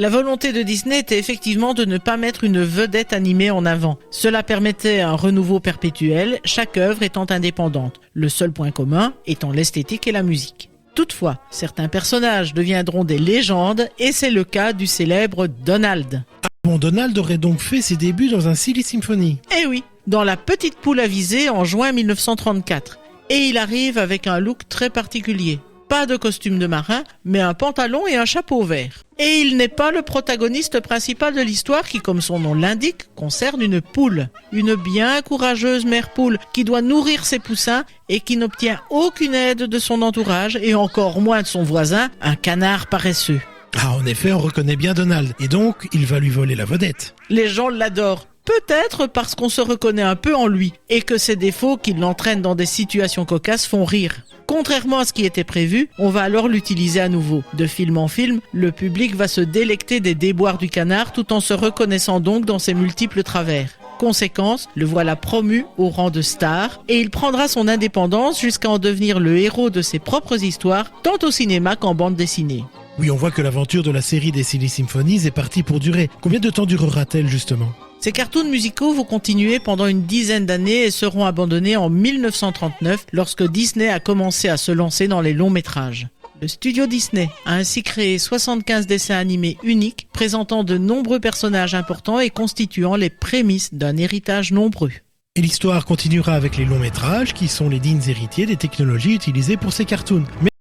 La volonté de Disney était effectivement de ne pas mettre une vedette animée en avant. Cela permettait un renouveau perpétuel, chaque œuvre étant indépendante, le seul point commun étant l'esthétique et la musique. Toutefois, certains personnages deviendront des légendes et c'est le cas du célèbre Donald. Bon, Donald aurait donc fait ses débuts dans un Silly Symphony. Eh oui, dans La Petite Poule Avisée en juin 1934. Et il arrive avec un look très particulier. Pas de costume de marin, mais un pantalon et un chapeau vert. Et il n'est pas le protagoniste principal de l'histoire qui, comme son nom l'indique, concerne une poule. Une bien courageuse mère poule qui doit nourrir ses poussins et qui n'obtient aucune aide de son entourage et encore moins de son voisin, un canard paresseux. Ah, en effet, on reconnaît bien Donald. Et donc, il va lui voler la vedette. Les gens l'adorent. Peut-être parce qu'on se reconnaît un peu en lui et que ses défauts qui l'entraînent dans des situations cocasses font rire. Contrairement à ce qui était prévu, on va alors l'utiliser à nouveau. De film en film, le public va se délecter des déboires du canard tout en se reconnaissant donc dans ses multiples travers. Conséquence, le voilà promu au rang de star et il prendra son indépendance jusqu'à en devenir le héros de ses propres histoires, tant au cinéma qu'en bande dessinée. Oui, on voit que l'aventure de la série des Silly Symphonies est partie pour durer. Combien de temps durera-t-elle justement ? Ces cartoons musicaux vont continuer pendant une dizaine d'années et seront abandonnés en 1939 lorsque Disney a commencé à se lancer dans les longs métrages. Le studio Disney a ainsi créé 75 dessins animés uniques présentant de nombreux personnages importants et constituant les prémices d'un héritage nombreux. Et l'histoire continuera avec les longs métrages qui sont les dignes héritiers des technologies utilisées pour ces cartoons.